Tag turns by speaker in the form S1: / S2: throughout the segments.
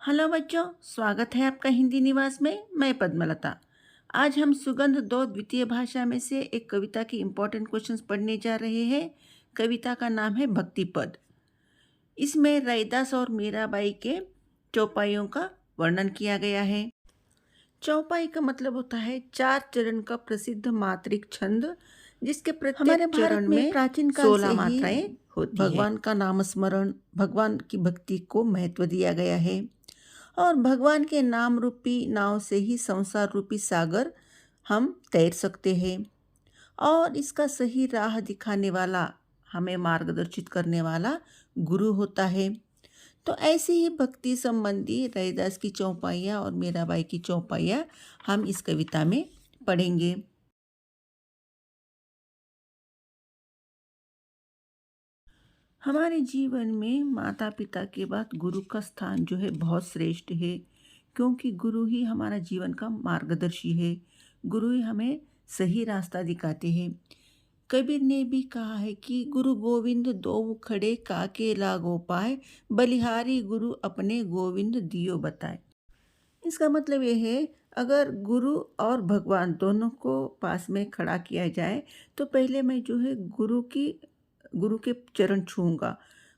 S1: Hello बच्चों, स्वागत है आपका हिंदी निवास में। मैं पद्मलता। आज हम सुगंध दो द्वितीय भाषा में से एक कविता की इम्पोर्टेंट क्वेश्चंस पढ़ने जा रहे हैं। कविता का नाम है भक्ति पद। इसमें रैदास और मीराबाई के चौपाइयों का वर्णन किया गया है। चौपाई का मतलब होता है 4 चरण का प्रसिद्ध मात्रिक छंद, जिसके
S2: हमारे
S1: प्रत्येक
S2: भारत
S1: चरण
S2: में
S1: में
S2: प्राचीन काल
S1: 16
S2: से ही
S1: मात्राएं होती है। भगवान का नाम स्मरण, भगवान की भक्ति को महत्व दिया गया है और भगवान के नाम रूपी नाव से ही संसार रूपी सागर हम तैर सकते हैं। और इसका सही राह दिखाने वाला, हमें मार्गदर्शित करने वाला गुरु होता है। तो ऐसी ही भक्ति संबंधी रैदास की चौपाइयाँ और मीराबाई की चौपाइयाँ हम इस कविता में पढ़ेंगे। हमारे जीवन में माता पिता के बाद गुरु का स्थान जो है बहुत श्रेष्ठ है, क्योंकि गुरु ही हमारा जीवन का मार्गदर्शी है। गुरु ही हमें सही रास्ता दिखाते हैं। कबीर ने भी कहा है कि गुरु गोविंद दो खड़े काके लागो पाए, बलिहारी गुरु अपने गोविंद दियो बताए। इसका मतलब ये है, अगर गुरु और भगवान दोनों को पास में खड़ा किया जाए तो पहले मैं जो है गुरु के चरण छूऊंगा,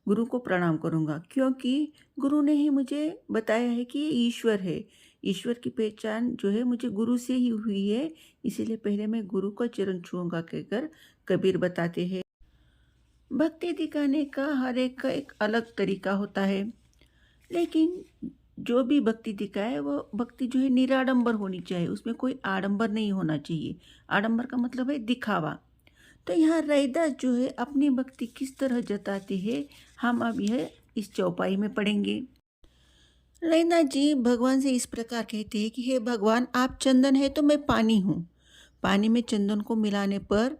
S1: गुरु को प्रणाम करूंगा, क्योंकि गुरु ने ही मुझे बताया है कि ये ईश्वर है। ईश्वर की पहचान जो है मुझे गुरु से ही हुई है, इसीलिए पहले मैं गुरु का चरण छूऊंगा कहकर कबीर बताते हैं। भक्ति दिखाने का हर एक का एक अलग तरीका होता है, लेकिन जो भी भक्ति दिखाए वो भक्ति जो है निराडंबर होनी चाहिए, उसमें कोई आडंबर नहीं होना चाहिए। आडंबर का मतलब है दिखावा। तो यहाँ रैदास जो है अपनी भक्ति किस तरह जताते हैं, हम अब यह इस चौपाई में पढ़ेंगे। रैदास जी भगवान से इस प्रकार कहते हैं कि हे भगवान, आप चंदन है तो मैं पानी हूँ। पानी में चंदन को मिलाने पर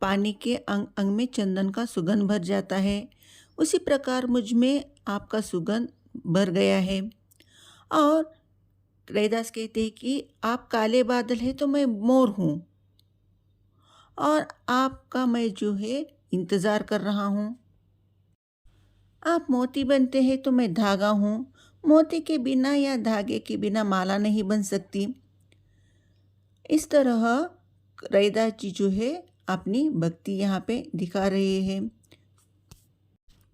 S1: पानी के अंग अंग में चंदन का सुगंध भर जाता है। उसी प्रकार मुझ में आपका सुगंध भर गया है। और रैदास कहते हैं कि आप काले बादल है तो मैं मोर हूँ और आपका मैं जो है इंतज़ार कर रहा हूँ। आप मोती बनते हैं तो मैं धागा हूँ। मोती के बिना या धागे के बिना माला नहीं बन सकती। इस तरह रैदास जी जो है अपनी भक्ति यहाँ पे दिखा रहे हैं।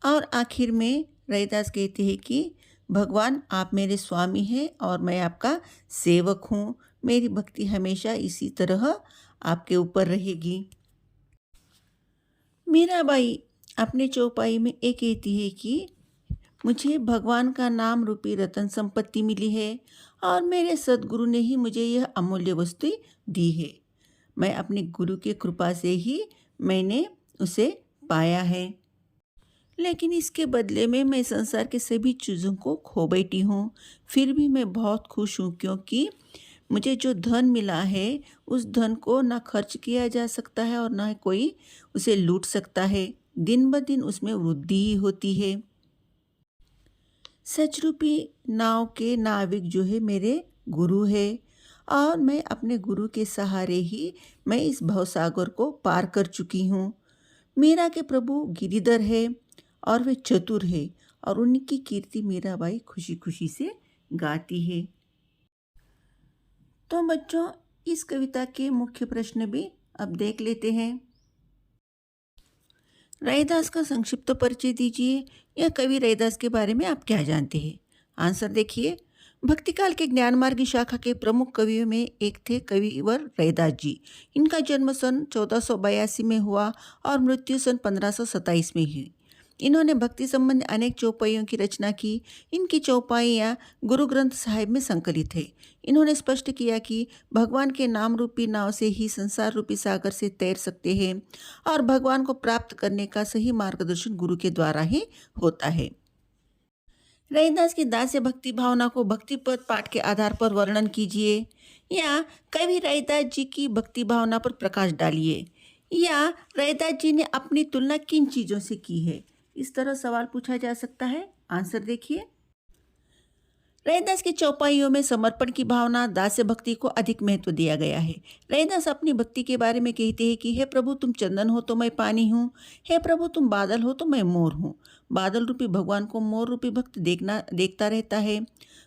S1: और आखिर में रैदास कहते हैं कि भगवान, आप मेरे स्वामी हैं और मैं आपका सेवक हूँ। मेरी भक्ति हमेशा इसी तरह आपके ऊपर रहेगी। मीराबाई अपने चौपाई में एक कहती है कि मुझे भगवान का नाम रूपी रतन संपत्ति मिली है और मेरे सद्गुरु ने ही मुझे यह अमूल्य वस्तु दी है। मैं अपने गुरु की कृपा से ही मैंने उसे पाया है, लेकिन इसके बदले में मैं संसार के सभी चीज़ों को खो बैठी हूँ। फिर भी मैं बहुत खुश हूँ, क्योंकि मुझे जो धन मिला है उस धन को ना खर्च किया जा सकता है और ना कोई उसे लूट सकता है। दिन ब दिन उसमें वृद्धि ही होती है। सच रूपी नाव के नाविक जो है मेरे गुरु है और मैं अपने गुरु के सहारे ही मैं इस भवसागर को पार कर चुकी हूँ। मीरा के प्रभु गिरिधर है और वे चतुर है और उनकी कीर्ति मीराबाई खुशी खुशी से गाती है। तो बच्चों, इस कविता के मुख्य प्रश्न भी अब देख लेते हैं। रैदास का संक्षिप्त परिचय दीजिए, या कवि रैदास के बारे में आप क्या जानते हैं। आंसर देखिए। भक्तिकाल के ज्ञान मार्गी शाखा के प्रमुख कवियों में एक थे कविवर रैदास जी। इनका जन्म सन 1482 में हुआ और मृत्यु सन 1527 में हुई। इन्होंने भक्ति संबंधी अनेक चौपाइयों की रचना की। इनकी चौपाइयाँ गुरु ग्रंथ साहिब में संकलित है। इन्होंने स्पष्ट किया कि भगवान के नाम रूपी नाव से ही संसार रूपी सागर से तैर सकते हैं और भगवान को प्राप्त करने का सही मार्गदर्शन गुरु के द्वारा ही होता है। रैदास की दास्य भक्ति भावना को भक्ति पद पाठ के आधार पर वर्णन कीजिए, या कवि रैदास जी की भक्ति भावना पर प्रकाश डालिए, या रैदास जी ने अपनी तुलना किन चीज़ों से की है। इस तरह सवाल पूछा जा सकता है। आंसर देखिए। रैदास की चौपाइयों में समर्पण की भावना, दास्य भक्ति को अधिक महत्व दिया गया है। रैदास अपनी भक्ति के बारे में कहते हैं कि हे प्रभु, तुम चंदन हो तो मैं पानी हूँ, हे प्रभु तुम बादल हो तो मैं मोर हूँ। बादल रूपी भगवान को मोर रूपी भक्त देखता रहता है।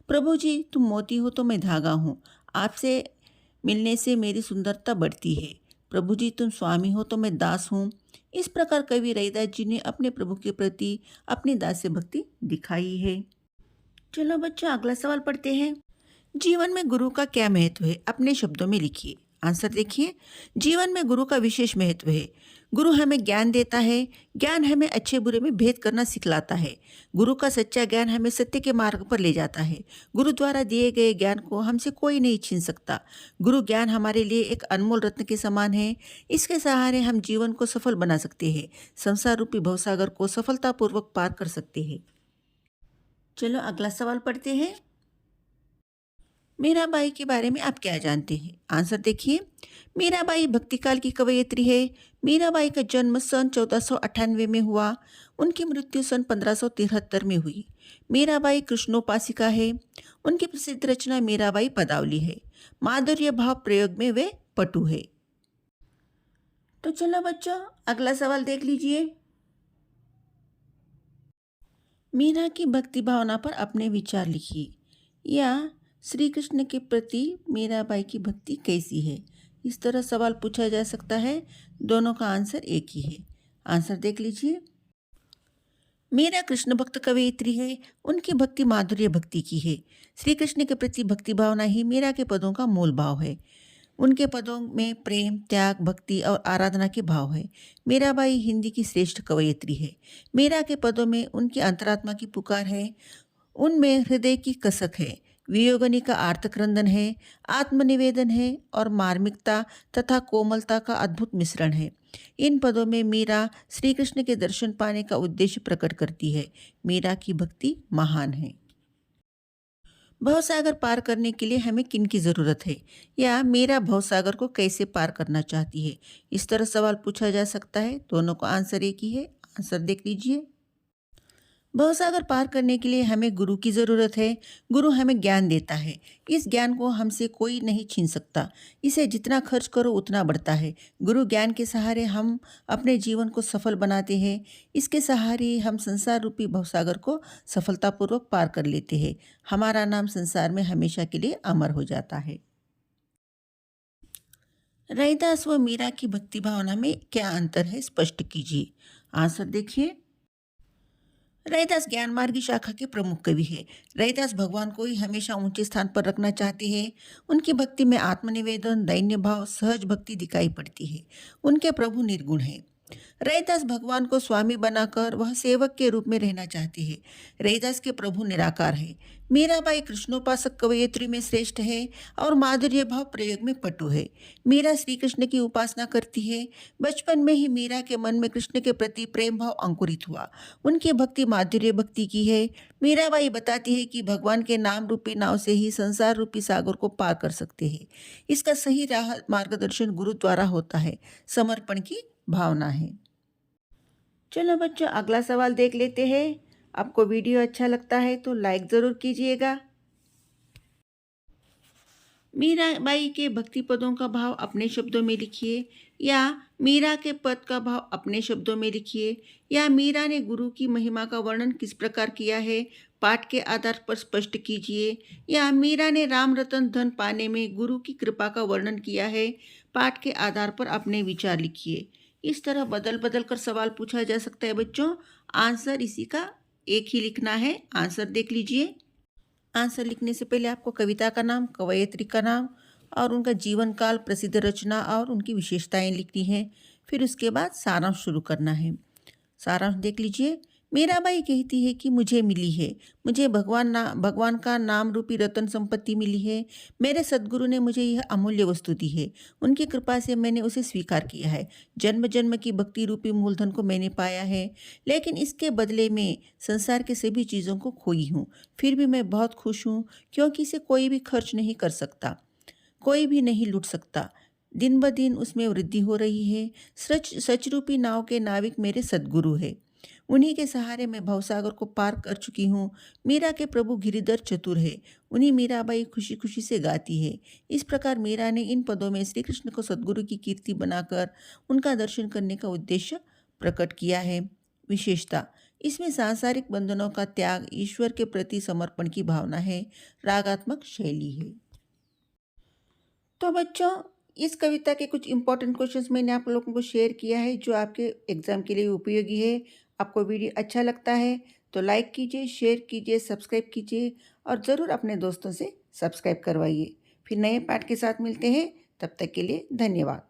S1: प्रभु जी, तुम मोती हो तो मैं धागा हूँ, आपसे मिलने से मेरी सुंदरता बढ़ती है। प्रभु जी, तुम स्वामी हो तो मैं दास हूँ। इस प्रकार कवि रैदास जी ने अपने प्रभु के प्रति अपनी दास्य भक्ति दिखाई है। चलो बच्चों, अगला सवाल पढ़ते हैं। जीवन में गुरु का क्या महत्व है, अपने शब्दों में लिखिए। आंसर देखिए। जीवन में गुरु का विशेष महत्व है। गुरु हमें ज्ञान देता है। ज्ञान हमें अच्छे बुरे में भेद करना सिखलाता है। गुरु का सच्चा ज्ञान हमें सत्य के मार्ग पर ले जाता है। गुरु द्वारा दिए गए ज्ञान को हमसे कोई नहीं छीन सकता। गुरु ज्ञान हमारे लिए एक अनमोल रत्न के समान है। इसके सहारे हम जीवन को सफल बना सकते हैं, संसार रूपी भवसागर को सफलतापूर्वक पार कर सकते हैं। चलो अगला सवाल पढ़ते हैं। मीराबाई के बारे में आप क्या जानते हैं? आंसर देखिए। मीराबाई भक्तिकाल की कवयित्री है। मीराबाई का जन्म सन 1498 में हुआ। उनकी मृत्यु सन 1573 में हुई। मीराबाई कृष्णोपासिका है। उनकी प्रसिद्ध रचना मीराबाई पदावली है। माधुर्य भाव प्रयोग में वे पटु है। तो चलो बच्चों, अगला सवाल देख लीजिए। मीरा की भक्ति भावना पर अपने विचार लिखिए, या श्री कृष्ण के प्रति मीराबाई की भक्ति कैसी है। इस तरह सवाल पूछा जा सकता है। दोनों का आंसर एक ही है। आंसर देख लीजिए। मीरा कृष्ण भक्त कवयित्री है। उनकी भक्ति माधुर्य भक्ति की है। श्री कृष्ण के प्रति भक्ति भावना ही मीरा के पदों का मूल भाव है। उनके पदों में प्रेम, त्याग, भक्ति और आराधना के भाव है। मीराबाई हिंदी की श्रेष्ठ कवयित्री है। मीरा के पदों में उनकी अंतरात्मा की पुकार है। उनमें हृदय की कसक है, वियोगनी का आर्तक्रंदन है, आत्मनिवेदन है और मार्मिकता तथा कोमलता का अद्भुत मिश्रण है। इन पदों में मीरा श्री कृष्ण के दर्शन पाने का उद्देश्य प्रकट करती है। मीरा की भक्ति महान है। भवसागर पार करने के लिए हमें किन की ज़रूरत है, या मीरा भवसागर को कैसे पार करना चाहती है। इस तरह सवाल पूछा जा सकता है। दोनों का आंसर एक ही है। आंसर देख लीजिए। भवसागर पार करने के लिए हमें गुरु की ज़रूरत है। गुरु हमें ज्ञान देता है। इस ज्ञान को हमसे कोई नहीं छीन सकता। इसे जितना खर्च करो उतना बढ़ता है। गुरु ज्ञान के सहारे हम अपने जीवन को सफल बनाते हैं। इसके सहारे हम संसार रूपी भवसागर को सफलतापूर्वक पार कर लेते हैं। हमारा नाम संसार में हमेशा के लिए अमर हो जाता है। रैदास व मीरा की भक्ति भावना में क्या अंतर है, स्पष्ट कीजिए। आंसर देखिए। रैदास ज्ञान मार्गी शाखा के प्रमुख कवि है। रैदास भगवान को ही हमेशा ऊंचे स्थान पर रखना चाहते हैं। उनकी भक्ति में आत्मनिवेदन, दैन्य भाव, सहज भक्ति दिखाई पड़ती है। उनके प्रभु निर्गुण हैं। रैदास भगवान को स्वामी बनाकर वह सेवक के रूप में रहना चाहते हैं। रैदास के प्रभु निराकार है। मीराबाई कृष्णोपासक कवयित्री में श्रेष्ठ है और माधुर्य भाव प्रयोग में पटु है। मीरा श्री कृष्ण की उपासना करती है। बचपन में ही मीरा के मन में कृष्ण के प्रति प्रेम भाव अंकुरित हुआ। उनकी भक्ति माधुर्य भक्ति की है। मीराबाई बताती है कि भगवान के नाम रूपी नाव से ही संसार रूपी सागर को पार कर सकते हैं। इसका सही राह मार्गदर्शन गुरु द्वारा होता है। समर्पण की भावना है। चलो बच्चों, अगला सवाल देख लेते हैं। आपको वीडियो अच्छा लगता है तो लाइक ज़रूर कीजिएगा। मीराबाई के भक्ति पदों का भाव अपने शब्दों में लिखिए, या मीरा के पद का भाव अपने शब्दों में लिखिए, या मीरा ने गुरु की महिमा का वर्णन किस प्रकार किया है, पाठ के आधार पर स्पष्ट कीजिए, या मीरा ने राम रतन धन पाने में गुरु की कृपा का वर्णन किया है, पाठ के आधार पर अपने विचार लिखिए। इस तरह बदल बदल कर सवाल पूछा जा सकता है बच्चों। आंसर इसी का एक ही लिखना है। आंसर देख लीजिए। आंसर लिखने से पहले आपको कविता का नाम, कवयित्री का नाम और उनका जीवन काल, प्रसिद्ध रचना और उनकी विशेषताएं लिखनी है। फिर उसके बाद सारांश शुरू करना है। सारांश देख लीजिए। मीराबाई कहती है कि मुझे मिली है, मुझे भगवान का नाम रूपी रतन संपत्ति मिली है। मेरे सद्गुरु ने मुझे यह अमूल्य वस्तु दी है। उनकी कृपा से मैंने उसे स्वीकार किया है। जन्म जन्म की भक्ति रूपी मूलधन को मैंने पाया है, लेकिन इसके बदले में संसार के सभी चीज़ों को खोई हूँ। फिर भी मैं बहुत खुश हूँ, क्योंकि इसे कोई भी खर्च नहीं कर सकता, कोई भी नहीं लूट सकता। दिन ब दिन उसमें वृद्धि हो रही है। सच रूपी नाव के नाविक मेरे सद्गुरु है। उन्हीं के सहारे मैं भवसागर को पार कर चुकी हूँ। मीरा के प्रभु गिरिधर चतुर है। उन्हीं मीराबाई खुशी खुशी से गाती है। इस प्रकार मीरा ने इन पदों में श्री कृष्ण को सद्गुरु की कीर्ति बनाकर उनका दर्शन करने का उद्देश्य प्रकट किया है। विशेषता: इसमें सांसारिक बंधनों का त्याग, ईश्वर के प्रति समर्पण की भावना है, रागात्मक शैली है। तो बच्चों, इस कविता के कुछ इंपॉर्टेंट क्वेश्चंस मैंने आप लोगों को शेयर किया है जो आपके एग्जाम के लिए उपयोगी है। आपको वीडियो अच्छा लगता है तो लाइक कीजिए, शेयर कीजिए, सब्सक्राइब कीजिए और ज़रूर अपने दोस्तों से सब्सक्राइब करवाइए। फिर नए पाठ के साथ मिलते हैं, तब तक के लिए धन्यवाद।